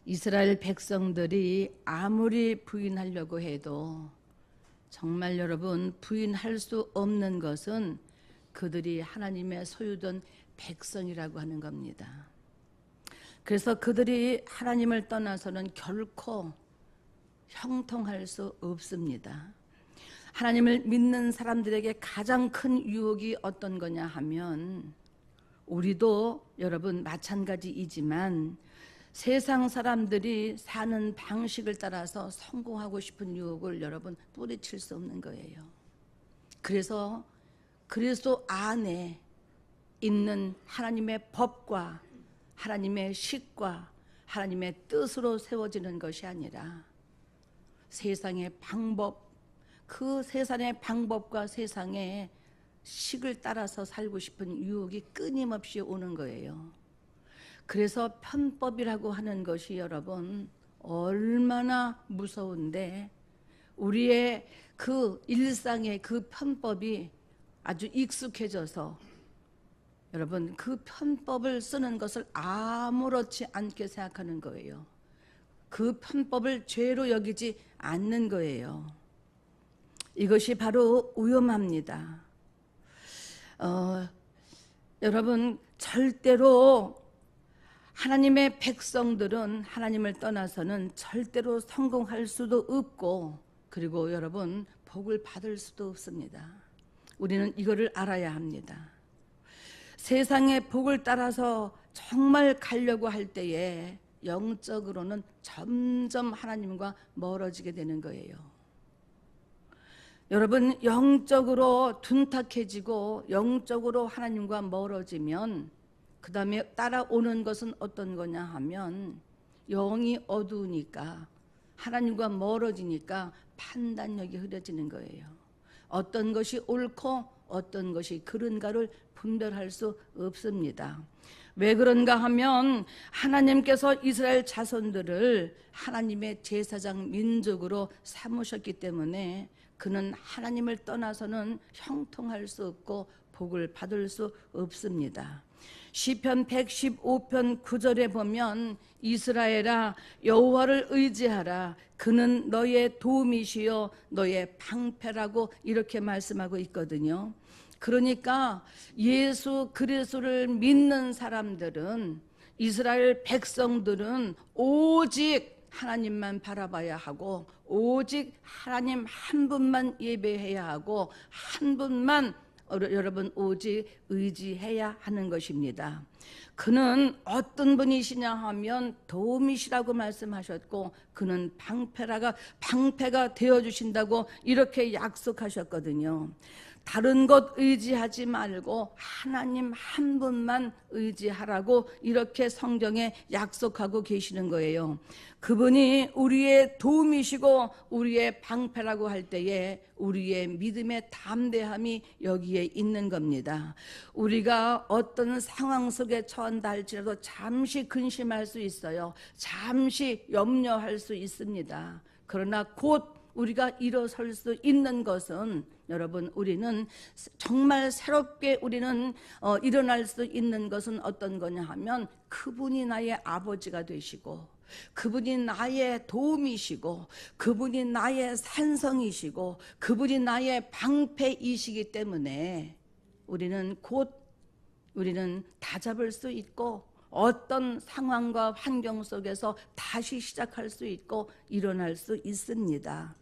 이스라엘 백성들이 아무리 부인하려고 해도 정말 여러분 부인할 수 없는 것은 그들이 하나님의 소유된 백성이라고 하는 겁니다. 그래서 그들이 하나님을 떠나서는 결코 형통할 수 없습니다. 하나님을 믿는 사람들에게 가장 큰 유혹이 어떤 거냐 하면 우리도 여러분 마찬가지이지만 세상 사람들이 사는 방식을 따라서 성공하고 싶은 유혹을 여러분 뿌리칠 수 없는 거예요. 그래서 그리스도 안에 있는 하나님의 법과 하나님의 식과 하나님의 뜻으로 세워지는 것이 아니라 세상의 방법, 그 세상의 방법과 세상의 식을 따라서 살고 싶은 유혹이 끊임없이 오는 거예요. 그래서 편법이라고 하는 것이 여러분 얼마나 무서운데 우리의 그 일상의 그 편법이 아주 익숙해져서 여러분 그 편법을 쓰는 것을 아무렇지 않게 생각하는 거예요. 그 편법을 죄로 여기지 않는 거예요. 이것이 바로 위험합니다. 여러분 절대로 하나님의 백성들은 하나님을 떠나서는 절대로 성공할 수도 없고 그리고 여러분 복을 받을 수도 없습니다. 우리는 이거를 알아야 합니다. 세상의 복을 따라서 정말 가려고 할 때에 영적으로는 점점 하나님과 멀어지게 되는 거예요. 여러분 영적으로 둔탁해지고 영적으로 하나님과 멀어지면 그 다음에 따라오는 것은 어떤 거냐 하면 영이 어두우니까 하나님과 멀어지니까 판단력이 흐려지는 거예요. 어떤 것이 옳고 어떤 것이 그른가를 분별할 수 없습니다. 왜 그런가 하면 하나님께서 이스라엘 자손들을 하나님의 제사장 민족으로 삼으셨기 때문에 그는 하나님을 떠나서는 형통할 수 없고 복을 받을 수 없습니다. 시편 115편 9절에 보면 이스라엘아 여호와를 의지하라 그는 너의 도움이시요 너의 방패라고 이렇게 말씀하고 있거든요. 그러니까 예수 그리스도를 믿는 사람들은 이스라엘 백성들은 오직 하나님만 바라봐야 하고 오직 하나님 한 분만 예배해야 하고 한 분만 여러분 오직 의지해야 하는 것입니다. 그는 어떤 분이시냐 하면 도움이시라고 말씀하셨고 그는 방패가 되어주신다고 이렇게 약속하셨거든요. 다른 것 의지하지 말고 하나님 한 분만 의지하라고 이렇게 성경에 약속하고 계시는 거예요. 그분이 우리의 도움이시고 우리의 방패라고 할 때에 우리의 믿음의 담대함이 여기에 있는 겁니다. 우리가 어떤 상황 속에 처한다 할지라도 잠시 근심할 수 있어요. 잠시 염려할 수 있습니다. 그러나 곧 우리가 일어설 수 있는 것은 여러분 우리는 정말 새롭게 우리는 일어날 수 있는 것은 어떤 거냐 하면 그분이 나의 아버지가 되시고 그분이 나의 도움이시고 그분이 나의 산성이시고 그분이 나의 방패이시기 때문에 우리는 다잡을 수 있고 어떤 상황과 환경 속에서 다시 시작할 수 있고 일어날 수 있습니다.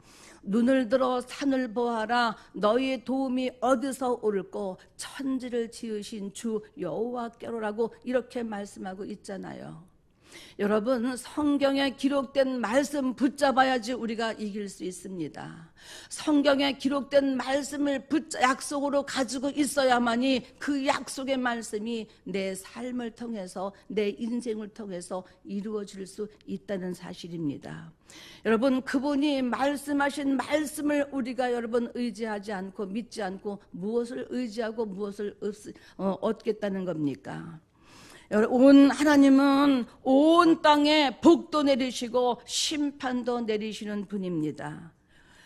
눈을 들어 산을 보아라 너희의 도움이 어디서 올고 천지를 지으신 주 여호와께로라고 이렇게 말씀하고 있잖아요. 여러분 성경에 기록된 말씀 붙잡아야지 우리가 이길 수 있습니다. 성경에 기록된 말씀을 약속으로 가지고 있어야만이 그 약속의 말씀이 내 삶을 통해서 내 인생을 통해서 이루어질 수 있다는 사실입니다. 여러분 그분이 말씀하신 말씀을 우리가 여러분 의지하지 않고 믿지 않고 무엇을 의지하고 무엇을 얻겠다는 겁니까? 하나님은 온 땅에 복도 내리시고 심판도 내리시는 분입니다.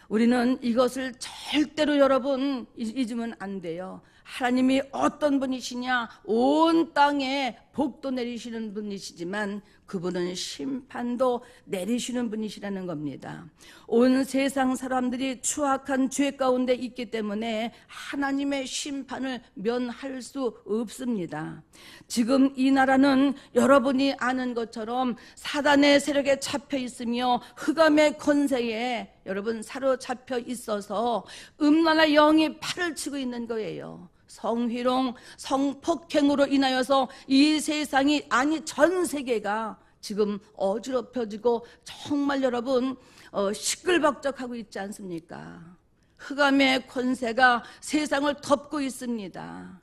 우리는 이것을 절대로 여러분 잊으면 안 돼요. 하나님이 어떤 분이시냐? 온 땅에 복도 내리시는 분이시지만 그분은 심판도 내리시는 분이시라는 겁니다. 온 세상 사람들이 추악한 죄 가운데 있기 때문에 하나님의 심판을 면할 수 없습니다. 지금 이 나라는 여러분이 아는 것처럼 사단의 세력에 잡혀 있으며 흑암의 권세에 여러분 사로잡혀 있어서 음란의 영이 팔을 치고 있는 거예요. 성희롱, 성폭행으로 인하여서 이 세상이 아니 전 세계가 지금 어지럽혀지고 정말 여러분 시끌벅적하고 있지 않습니까? 흑암의 권세가 세상을 덮고 있습니다.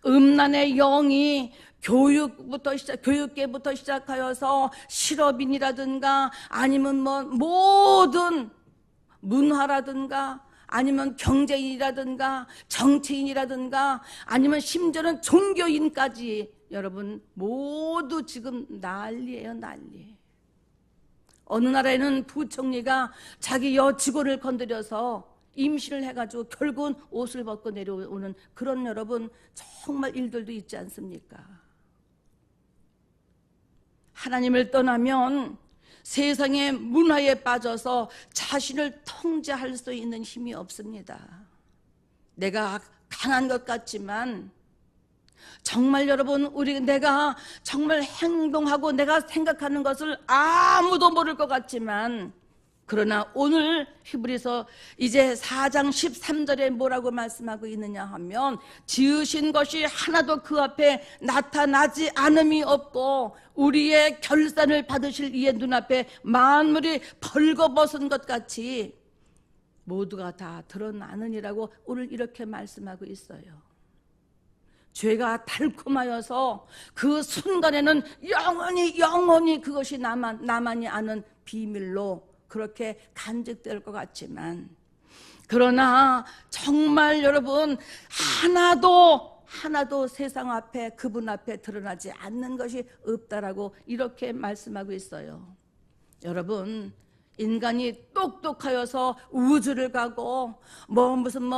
음란의 영이 교육계부터 시작하여서 실업인이라든가 아니면 뭐 모든 문화라든가 아니면 경제인이라든가 정치인이라든가 아니면 심지어는 종교인까지 여러분 모두 지금 난리예요, 난리. 어느 나라에는 부총리가 자기 여직원을 건드려서 임신을 해가지고 결국은 옷을 벗고 내려오는 그런 여러분 정말 일들도 있지 않습니까? 하나님을 떠나면 세상의 문화에 빠져서 자신을 통제할 수 있는 힘이 없습니다. 내가 강한 것 같지만 정말 여러분 내가 정말 행동하고 내가 생각하는 것을 아무도 모를 것 같지만 그러나 오늘 히브리서 이제 4장 13절에 뭐라고 말씀하고 있느냐 하면 지으신 것이 하나도 그 앞에 나타나지 않음이 없고 우리의 결산을 받으실 이의 눈앞에 만물이 벌거벗은 것 같이 모두가 다 드러나느니라고 오늘 이렇게 말씀하고 있어요. 죄가 달콤하여서 그 순간에는 영원히 그것이 나만이 아는 비밀로 그렇게 간직될 것 같지만 그러나 정말 여러분 하나도 세상 앞에 그분 앞에 드러나지 않는 것이 없다라고 이렇게 말씀하고 있어요. 여러분 인간이 똑똑하여서 우주를 가고 무슨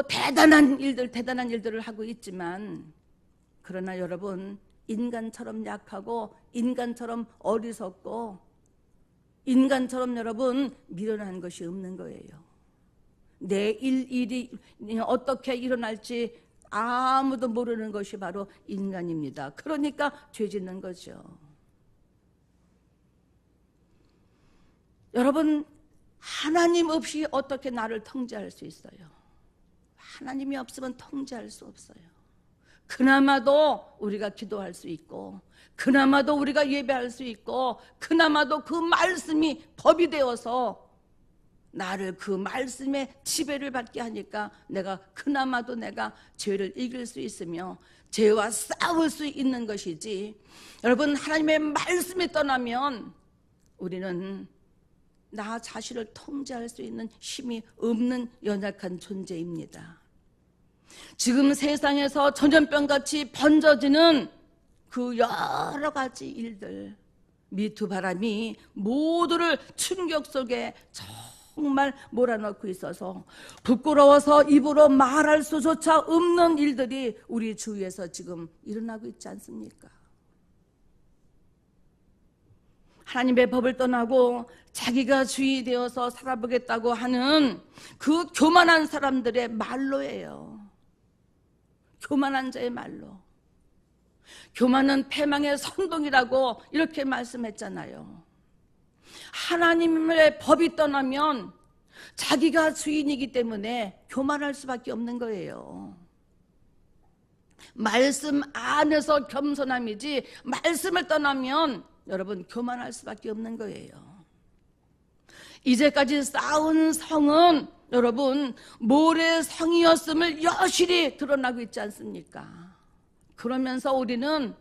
대단한 일들을 하고 있지만 그러나 여러분 인간처럼 약하고 인간처럼 어리석고 인간처럼 여러분 미련한 것이 없는 거예요. 내일 일이 어떻게 일어날지 아무도 모르는 것이 바로 인간입니다. 그러니까 죄 짓는 거죠. 여러분 하나님 없이 어떻게 나를 통제할 수 있어요? 하나님이 없으면 통제할 수 없어요. 그나마도 우리가 기도할 수 있고 그나마도 우리가 예배할 수 있고 그나마도 그 말씀이 법이 되어서 나를 그 말씀의 지배를 받게 하니까 그나마도 내가 죄를 이길 수 있으며 죄와 싸울 수 있는 것이지 여러분 하나님의 말씀이 떠나면 우리는 나 자신을 통제할 수 있는 힘이 없는 연약한 존재입니다. 지금 세상에서 전염병같이 번져지는 그 여러 가지 일들 미투 바람이 모두를 충격 속에 정말 몰아넣고 있어서 부끄러워서 입으로 말할 수조차 없는 일들이 우리 주위에서 지금 일어나고 있지 않습니까? 하나님의 법을 떠나고 자기가 주인이 되어서 살아보겠다고 하는 그 교만한 사람들의 말로예요. 교만한 자의 말로. 교만은 패망의 선동이라고 이렇게 말씀했잖아요. 하나님의 법이 떠나면 자기가 주인이기 때문에 교만할 수밖에 없는 거예요. 말씀 안에서 겸손함이지 말씀을 떠나면 여러분 교만할 수밖에 없는 거예요. 이제까지 쌓은 성은 여러분 모래성이었음을 여실히 드러나고 있지 않습니까? 그러면서 우리는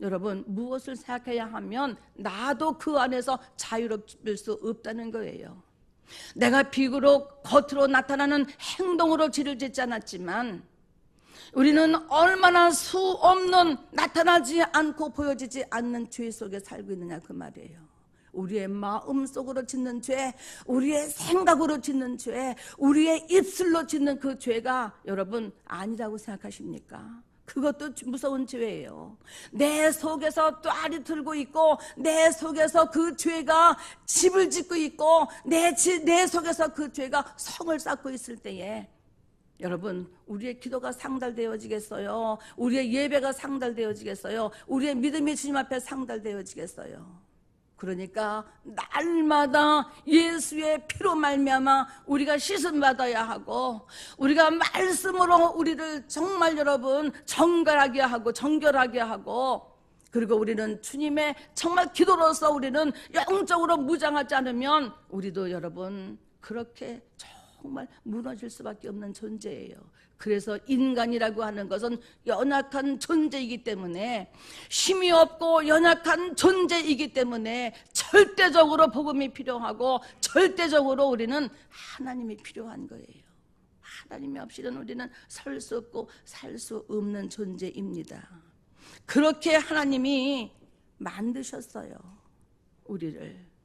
여러분 무엇을 생각해야 하면 나도 그 안에서 자유로울 수 없다는 거예요. 내가 비록 겉으로 나타나는 행동으로 죄를 짓지 않았지만 우리는 얼마나 수없는 나타나지 않고 보여지지 않는 죄 속에 살고 있느냐 그 말이에요. 우리의 마음속으로 짓는 죄, 우리의 생각으로 짓는 죄, 우리의 입술로 짓는 그 죄가 여러분 아니라고 생각하십니까? 그것도 무서운 죄예요. 내 속에서 또 알이 들고 있고 내 속에서 그 죄가 집을 짓고 있고 내 속에서 그 죄가 성을 쌓고 있을 때에 여러분, 우리의 기도가 상달되어지겠어요? 우리의 예배가 상달되어지겠어요? 우리의 믿음이 주님 앞에 상달되어지겠어요? 그러니까 날마다 예수의 피로 말미암아 우리가 씻음 받아야 하고, 우리가 말씀으로 우리를 정말 여러분 정결하게 하고 정결하게 하고, 그리고 우리는 주님의 정말 기도로서 우리는 영적으로 무장하지 않으면 우리도 여러분 그렇게 정말 무너질 수밖에 없는 존재예요. 그래서 인간이라고 하는 것은 연약한 존재이기 때문에, 힘이 없고 연약한 존재이기 때문에 절대적으로 복음이 필요하고 절대적으로 우리는 하나님이 필요한 거예요. 하나님이 없이는 우리는 설 수 없고 살 수 없는 존재입니다. 그렇게 하나님이 만드셨어요, 우리를.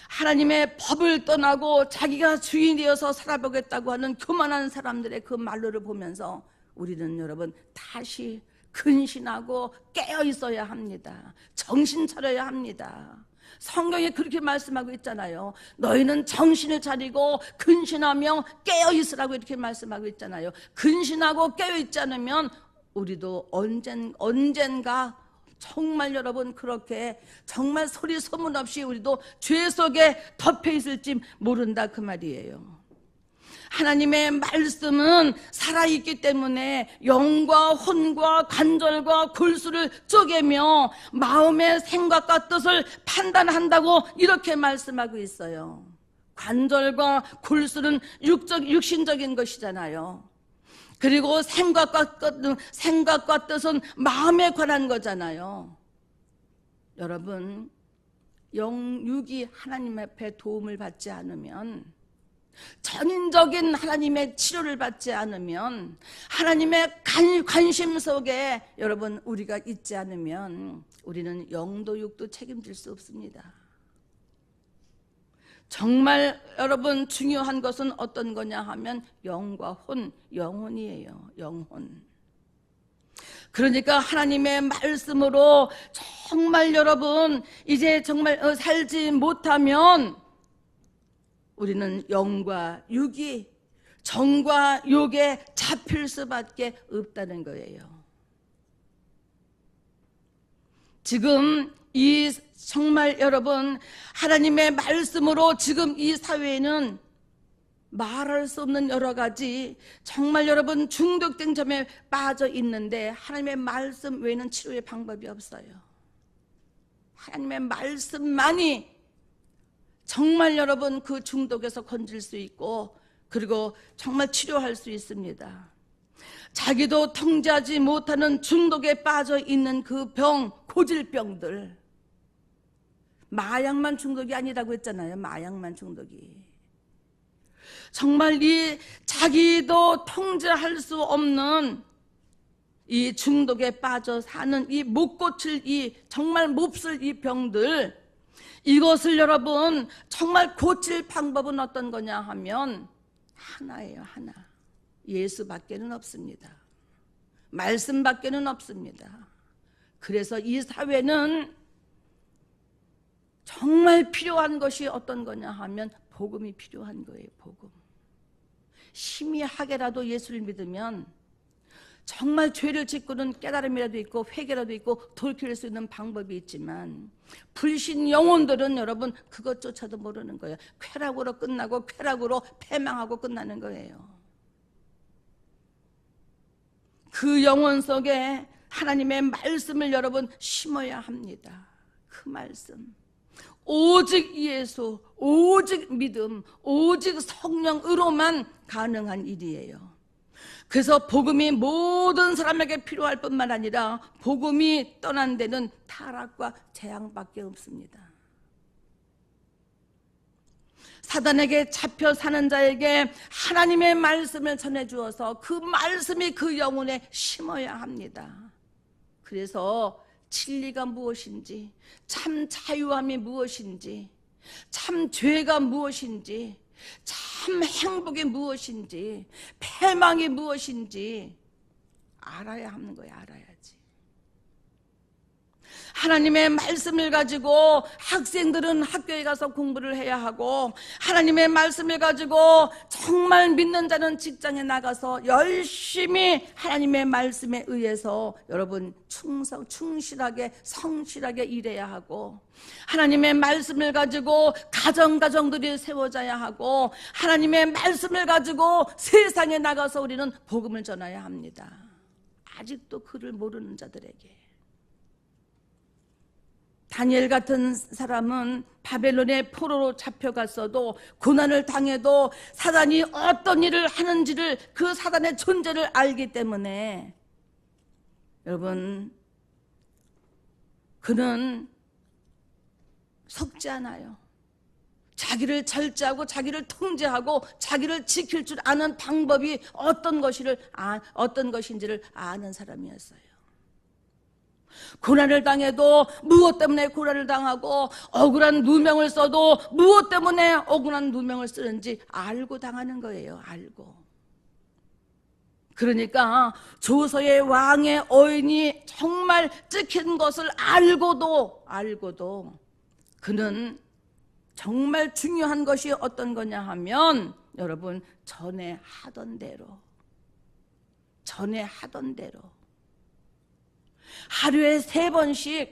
하나님의 법을 떠나고 자기가 주인이어서 살아보겠다고 하는 교만한 사람들의 그 말로를 보면서 우리는 여러분 다시 근신하고 깨어 있어야 합니다. 정신 차려야 합니다. 성경에 그렇게 말씀하고 있잖아요. 너희는 정신을 차리고 근신하며 깨어 있으라고 이렇게 말씀하고 있잖아요. 근신하고 깨어 있지 않으면 우리도 언젠가 정말 여러분 그렇게 정말 소리 소문 없이 우리도 죄 속에 덮여 있을지 모른다, 그 말이에요. 하나님의 말씀은 살아있기 때문에 영과 혼과 관절과 골수를 쪼개며 마음의 생각과 뜻을 판단한다고 이렇게 말씀하고 있어요. 관절과 골수는 육신적인 것이잖아요. 그리고 생각과 뜻은 마음에 관한 거잖아요. 여러분, 영육이 하나님 앞에 도움을 받지 않으면, 전인적인 하나님의 치료를 받지 않으면, 하나님의 관심 속에 여러분 우리가 있지 않으면 우리는 영도 육도 책임질 수 없습니다. 정말 여러분 중요한 것은 어떤 거냐 하면 영과 혼, 영혼이에요. 영혼. 그러니까 하나님의 말씀으로 정말 여러분 이제 정말 살지 못하면 우리는 영과 육이 정과 욕에 잡힐 수밖에 없다는 거예요. 지금 이 정말 여러분 하나님의 말씀으로 지금 이 사회에는 말할 수 없는 여러 가지 정말 여러분 중독된 점에 빠져 있는데, 하나님의 말씀 외에는 치료의 방법이 없어요. 하나님의 말씀만이 정말 여러분 그 중독에서 건질 수 있고, 그리고 정말 치료할 수 있습니다. 자기도 통제하지 못하는 중독에 빠져 있는 그 병, 고질병들, 마약만 중독이 아니라고 했잖아요. 마약만 중독이. 정말 이 자기도 통제할 수 없는 이 중독에 빠져 사는 이 못 고칠 이 정말 몹쓸 이 병들, 이것을 여러분 정말 고칠 방법은 어떤 거냐 하면 하나예요. 하나. 예수밖에는 없습니다. 말씀밖에는 없습니다. 그래서 이 사회는 정말 필요한 것이 어떤 거냐 하면 복음이 필요한 거예요. 복음. 희미하게라도 예수를 믿으면 정말 죄를 짓고는 깨달음이라도 있고 회개라도 있고 돌이킬 수 있는 방법이 있지만, 불신 영혼들은 여러분 그것조차도 모르는 거예요. 쾌락으로 끝나고 쾌락으로 패망하고 끝나는 거예요. 그 영혼 속에 하나님의 말씀을 여러분 심어야 합니다. 그 말씀, 오직 예수, 오직 믿음, 오직 성령으로만 가능한 일이에요. 그래서 복음이 모든 사람에게 필요할 뿐만 아니라 복음이 떠난 데는 타락과 재앙밖에 없습니다. 사단에게 잡혀 사는 자에게 하나님의 말씀을 전해주어서 그 말씀이 그 영혼에 심어야 합니다. 그래서 진리가 무엇인지, 참 자유함이 무엇인지, 참 죄가 무엇인지, 참 참 행복이 무엇인지, 패망이 무엇인지 알아야 하는 거예요. 알아야지. 하나님의 말씀을 가지고 학생들은 학교에 가서 공부를 해야 하고, 하나님의 말씀을 가지고 정말 믿는 자는 직장에 나가서 열심히 하나님의 말씀에 의해서 여러분 충실하게 성실하게 일해야 하고, 하나님의 말씀을 가지고 가정들이 세워져야 하고, 하나님의 말씀을 가지고 세상에 나가서 우리는 복음을 전해야 합니다. 아직도 그를 모르는 자들에게. 다니엘 같은 사람은 바벨론의 포로로 잡혀갔어도, 고난을 당해도 사단이 어떤 일을 하는지를, 그 사단의 존재를 알기 때문에 여러분, 그는 속지 않아요. 자기를 절제하고 자기를 통제하고 자기를 지킬 줄 아는 방법이 어떤 것인지를 아는 사람이었어요. 고난을 당해도 무엇 때문에 고난을 당하고, 억울한 누명을 써도 무엇 때문에 억울한 누명을 쓰는지 알고 당하는 거예요. 알고. 그러니까 조서의 왕의 어인이 정말 찍힌 것을 알고도 그는 정말 중요한 것이 어떤 거냐 하면, 여러분, 전에 하던 대로 하루에 3번씩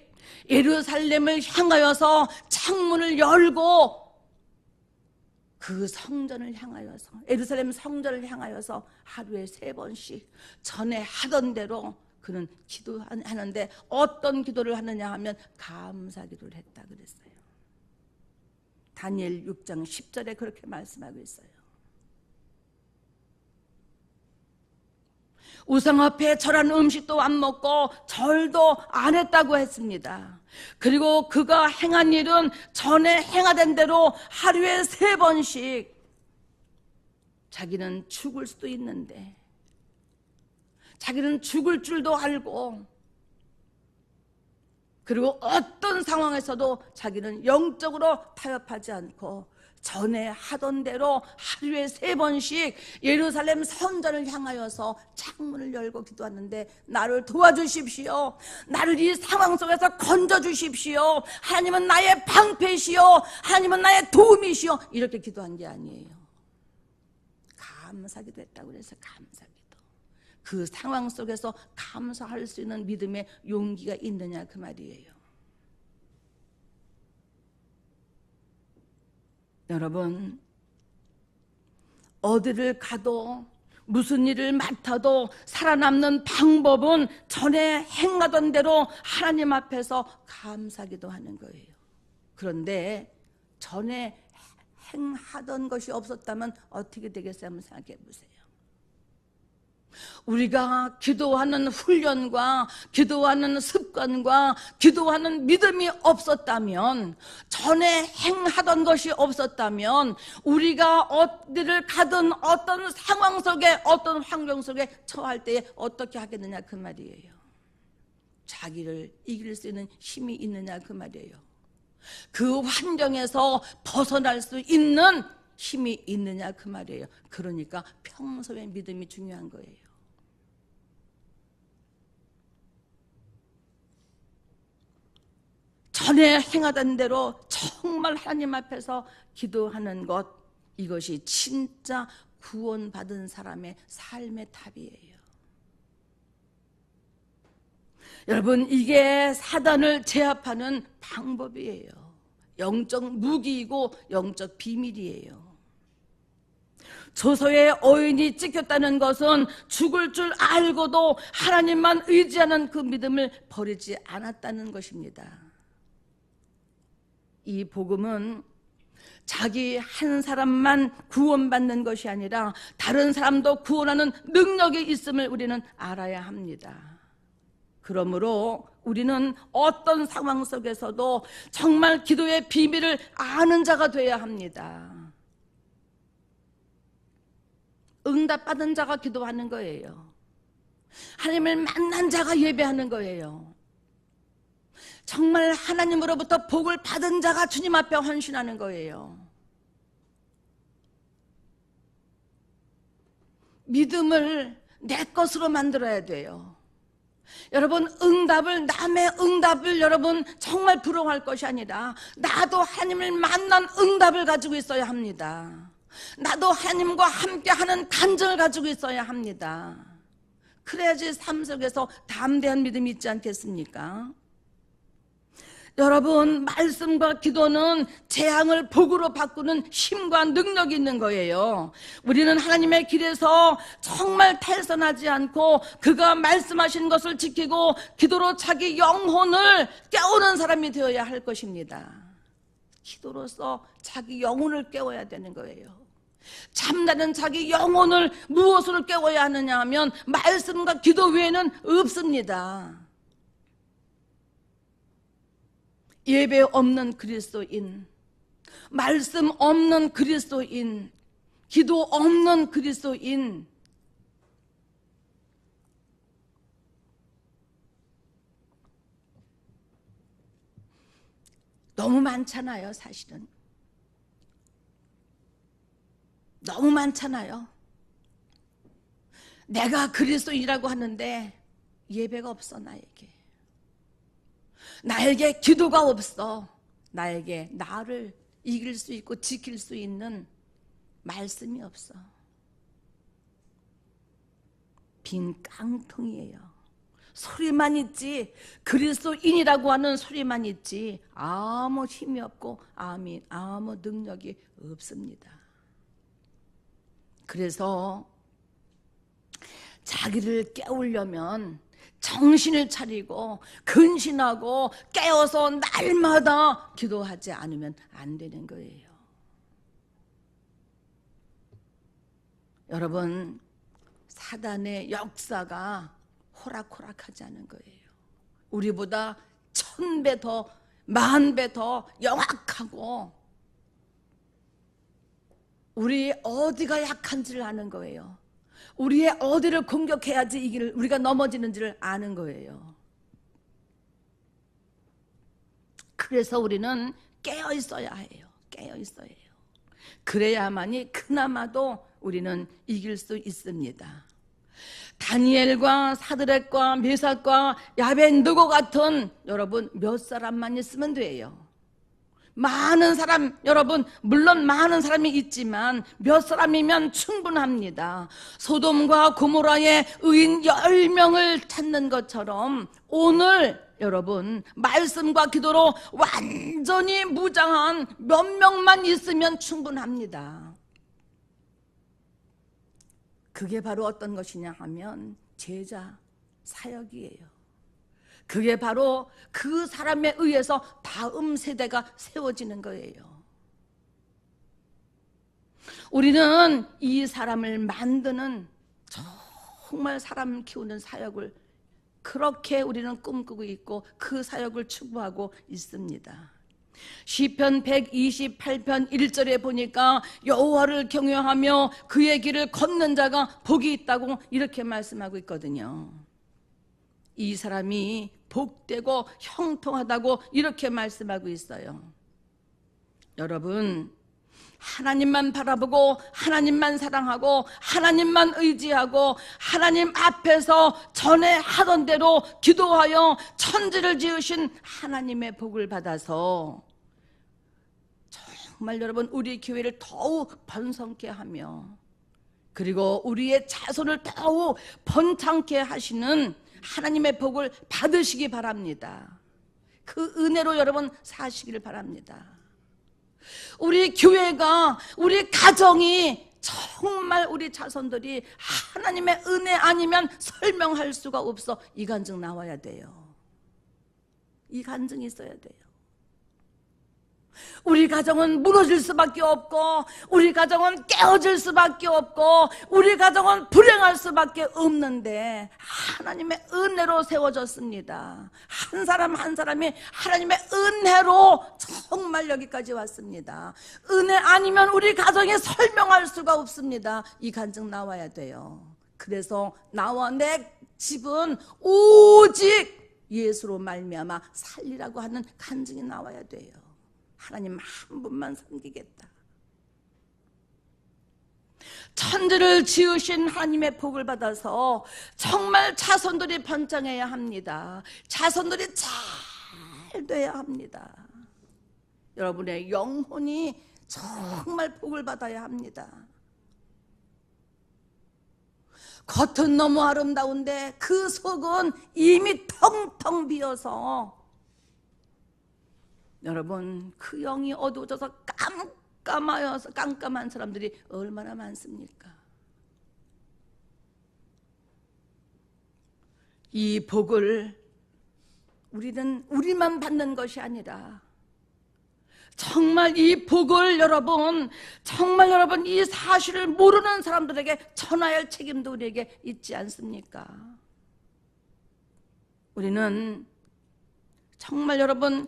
예루살렘을 향하여서 창문을 열고 그 성전을 향하여서, 예루살렘 성전을 향하여서 하루에 3번씩 전에 하던 대로 그는 기도하는데, 어떤 기도를 하느냐 하면 감사 기도를 했다 그랬어요. 다니엘 6장 10절에 그렇게 말씀하고 있어요. 우상 앞에 절한 음식도 안 먹고 절도 안 했다고 했습니다. 그리고 그가 행한 일은 전에 행하던 대로 하루에 3번씩, 자기는 죽을 수도 있는데, 자기는 죽을 줄도 알고, 그리고 어떤 상황에서도 자기는 영적으로 타협하지 않고 전에 하던 대로 하루에 3번씩 예루살렘 성전을 향하여서 창문을 열고 기도하는데, 나를 도와주십시오. 나를 이 상황 속에서 건져주십시오. 하나님은 나의 방패시오. 하나님은 나의 도움이시오. 이렇게 기도한 게 아니에요. 감사기도 했다고 그래서 감사기도. 그 상황 속에서 감사할 수 있는 믿음의 용기가 있느냐 그 말이에요. 여러분, 어디를 가도 무슨 일을 맡아도 살아남는 방법은 전에 행하던 대로 하나님 앞에서 감사기도 하는 거예요. 그런데 전에 행하던 것이 없었다면 어떻게 되겠어요? 한번 생각해 보세요. 우리가 기도하는 훈련과 기도하는 습관과 기도하는 믿음이 없었다면, 전에 행하던 것이 없었다면, 우리가 어디를 가든 어떤 상황 속에, 어떤 환경 속에 처할 때에 어떻게 하겠느냐 그 말이에요. 자기를 이길 수 있는 힘이 있느냐 그 말이에요. 그 환경에서 벗어날 수 있는 힘이 있느냐 그 말이에요. 그러니까 평소의 믿음이 중요한 거예요. 전에 행하던 대로 정말 하나님 앞에서 기도하는 것, 이것이 진짜 구원받은 사람의 삶의 답이에요. 여러분, 이게 사단을 제압하는 방법이에요. 영적 무기이고 영적 비밀이에요. 조서의 어인이 찍혔다는 것은 죽을 줄 알고도 하나님만 의지하는 그 믿음을 버리지 않았다는 것입니다. 이 복음은 자기 한 사람만 구원받는 것이 아니라 다른 사람도 구원하는 능력이 있음을 우리는 알아야 합니다. 그러므로 우리는 어떤 상황 속에서도 정말 기도의 비밀을 아는 자가 되어야 합니다. 응답받은 자가 기도하는 거예요. 하나님을 만난 자가 예배하는 거예요. 정말 하나님으로부터 복을 받은 자가 주님 앞에 헌신하는 거예요. 믿음을 내 것으로 만들어야 돼요. 여러분, 남의 응답을 여러분 정말 부러워할 것이 아니라 나도 하나님을 만난 응답을 가지고 있어야 합니다. 나도 하나님과 함께하는 간증을 가지고 있어야 합니다. 그래야지 삶 속에서 담대한 믿음이 있지 않겠습니까? 여러분, 말씀과 기도는 재앙을 복으로 바꾸는 힘과 능력이 있는 거예요. 우리는 하나님의 길에서 정말 탈선하지 않고 그가 말씀하신 것을 지키고 기도로 자기 영혼을 깨우는 사람이 되어야 할 것입니다. 기도로서 자기 영혼을 깨워야 되는 거예요. 잠자는 자기 영혼을 무엇으로 깨워야 하느냐 하면 말씀과 기도 외에는 없습니다. 예배 없는 그리스도인, 말씀 없는 그리스도인, 기도 없는 그리스도인, 너무 많잖아요. 사실은 너무 많잖아요. 내가 그리스도인이라고 하는데 예배가 없어. 나에게 기도가 없어. 나에게 나를 이길 수 있고 지킬 수 있는 말씀이 없어. 빈 깡통이에요. 소리만 있지, 그리스도인이라고 하는 소리만 있지 아무 힘이 없고 아무 능력이 없습니다. 그래서 자기를 깨우려면 정신을 차리고 근신하고 깨어서 날마다 기도하지 않으면 안 되는 거예요. 여러분, 사단의 역사가 호락호락하지 않은 거예요. 우리보다 1000배 더, 10,000배 더 영악하고 우리 어디가 약한지를 아는 거예요. 우리의 어디를 공격해야지 우리가 넘어지는지를 아는 거예요. 그래서 우리는 깨어 있어야 해요. 깨어 있어야 해요. 그래야만이 그나마도 우리는 이길 수 있습니다. 다니엘과 사드락과 메삭과 야벤느고 같은 여러분 몇 사람만 있으면 돼요. 많은 사람, 여러분 물론 많은 사람이 있지만 몇 사람이면 충분합니다. 소돔과 고모라의 의인 10명을 찾는 것처럼 오늘 여러분 말씀과 기도로 완전히 무장한 몇 명만 있으면 충분합니다. 그게 바로 어떤 것이냐 하면 제자 사역이에요. 그게 바로 그 사람에 의해서 다음 세대가 세워지는 거예요. 우리는 이 사람을 만드는 정말 사람 키우는 사역을 그렇게 우리는 꿈꾸고 있고 그 사역을 추구하고 있습니다. 시편 128편 1절에 보니까 여호와를 경외하며 그의 길을 걷는 자가 복이 있다고 이렇게 말씀하고 있거든요. 이 사람이 복되고 형통하다고 이렇게 말씀하고 있어요. 여러분, 하나님만 바라보고 하나님만 사랑하고 하나님만 의지하고 하나님 앞에서 전에 하던 대로 기도하여 천지를 지으신 하나님의 복을 받아서 정말 여러분 우리 교회를 더욱 번성케 하며 그리고 우리의 자손을 더욱 번창케 하시는 하나님의 복을 받으시기 바랍니다. 그 은혜로 여러분 사시기를 바랍니다. 우리 교회가, 우리 가정이 정말 우리 자손들이 하나님의 은혜 아니면 설명할 수가 없어. 이 간증 나와야 돼요. 이 간증이 있어야 돼요. 우리 가정은 무너질 수밖에 없고 우리 가정은 깨어질 수밖에 없고 우리 가정은 불행할 수밖에 없는데 하나님의 은혜로 세워졌습니다. 한 사람 한 사람이 하나님의 은혜로 정말 여기까지 왔습니다. 은혜 아니면 우리 가정이 설명할 수가 없습니다. 이 간증 나와야 돼요. 그래서 나와 내 집은 오직 예수로 말미암아 살리라고 하는 간증이 나와야 돼요. 하나님 한 분만 섬기겠다. 천지를 지으신 하나님의 복을 받아서 정말 자손들이 번창해야 합니다. 자손들이 잘 돼야 합니다. 여러분의 영혼이 정말 복을 받아야 합니다. 겉은 너무 아름다운데 그 속은 이미 텅텅 비어서 여러분 그 영이 어두워져서 깜깜한 사람들이 얼마나 많습니까? 이 복을 우리만 받는 것이 아니라 정말 이 복을 정말 여러분 이 사실을 모르는 사람들에게 전하야 할 책임도 우리에게 있지 않습니까? 우리는 정말 여러분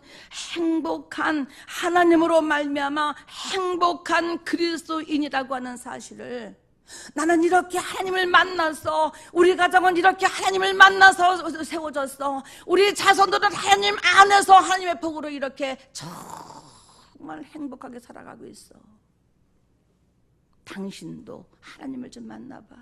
행복한 하나님으로 말미암아 행복한 그리스도인이라고 하는 사실을, 나는 이렇게 하나님을 만나서, 우리 가정은 이렇게 하나님을 만나서 세워졌어, 우리 자손들은 하나님 안에서 하나님의 복으로 이렇게 정말 행복하게 살아가고 있어. 당신도 하나님을 좀 만나봐.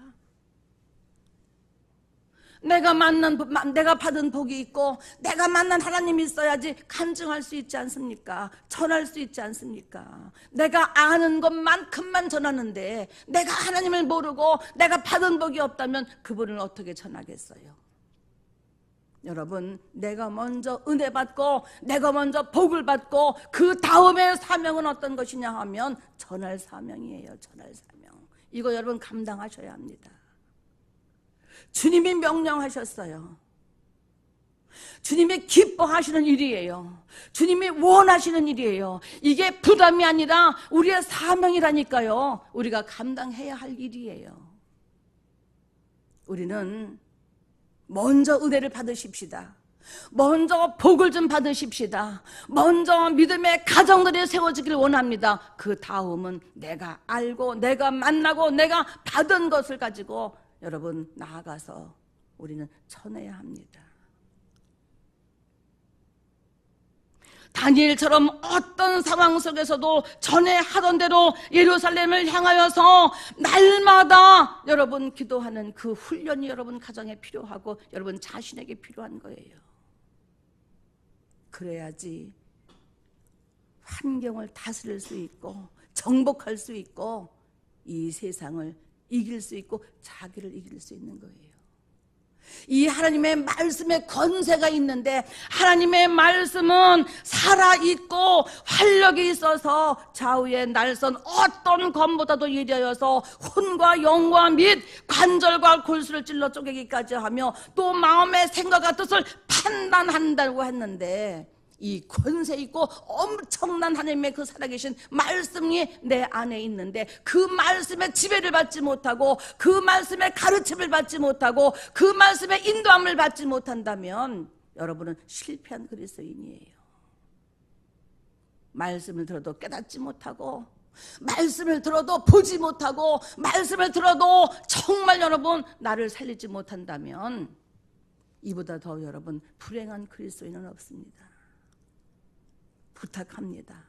내가 받은 복이 있고 내가 만난 하나님이 있어야지 간증할 수 있지 않습니까? 전할 수 있지 않습니까? 내가 아는 것만큼만 전하는데 내가 하나님을 모르고 내가 받은 복이 없다면 그분을 어떻게 전하겠어요? 여러분, 내가 먼저 은혜 받고 내가 먼저 복을 받고 그 다음에 사명은 어떤 것이냐 하면 전할 사명이에요. 전할 사명. 이거 여러분 감당하셔야 합니다. 주님이 명령하셨어요. 주님이 기뻐하시는 일이에요. 주님이 원하시는 일이에요. 이게 부담이 아니라 우리의 사명이라니까요. 우리가 감당해야 할 일이에요. 우리는 먼저 은혜를 받으십시다. 먼저 복을 좀 받으십시다. 먼저 믿음의 가정들이 세워지길 원합니다. 그 다음은 내가 알고 내가 만나고 내가 받은 것을 가지고 여러분 나아가서 우리는 전해야 합니다. 다니엘처럼 어떤 상황 속에서도 전에 하던 대로 예루살렘을 향하여서 날마다 여러분 기도하는 그 훈련이 여러분 가정에 필요하고 여러분 자신에게 필요한 거예요. 그래야지 환경을 다스릴 수 있고 정복할 수 있고 이 세상을 이길 수 있고 자기를 이길 수 있는 거예요. 이 하나님의 말씀에 권세가 있는데 하나님의 말씀은 살아있고 활력이 있어서 좌우의 날선 어떤 검보다도 예리하여서 혼과 영과 및 관절과 골수를 찔러 쪼개기까지 하며 또 마음의 생각과 뜻을 판단한다고 했는데 이 권세 있고 엄청난 하나님의 그 살아계신 말씀이 내 안에 있는데 그 말씀의 지배를 받지 못하고 그 말씀의 가르침을 받지 못하고 그 말씀의 인도함을 받지 못한다면 여러분은 실패한 그리스도인이에요. 말씀을 들어도 깨닫지 못하고 말씀을 들어도 보지 못하고 말씀을 들어도 정말 여러분 나를 살리지 못한다면 이보다 더 여러분 불행한 그리스도인은 없습니다. 부탁합니다.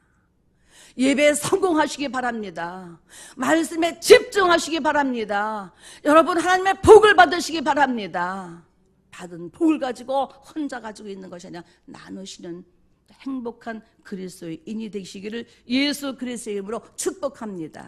예배에 성공하시기 바랍니다. 말씀에 집중하시기 바랍니다. 여러분 하나님의 복을 받으시기 바랍니다. 받은 복을 가지고 혼자 가지고 있는 것이 아니라 나누시는 행복한 그리스도인이 되시기를 예수 그리스도의 이름으로 축복합니다.